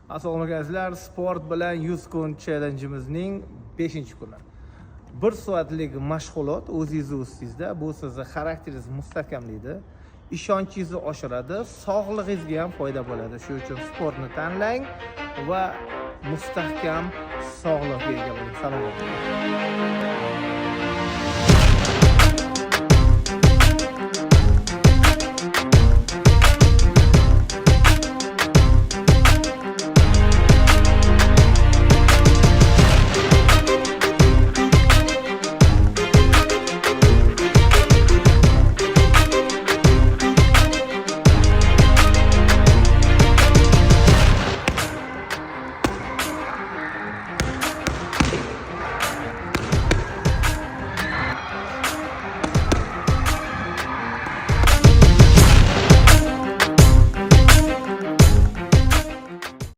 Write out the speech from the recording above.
Assalomu alaykum, sport bilan 100 kun challenge'imizning 5-kuni. 1 soatlik mashg'ulot o'zingizni ustingizda, bu sizning xarakteringizni mustahkamlaydi, ishonchingizni oshiradi, sog'lig'ingizga ham foyda bo'ladi. Shuning uchun sportni tanlang va mustahkam sog'liqqa ega bo'ling. Salomat bo'ling.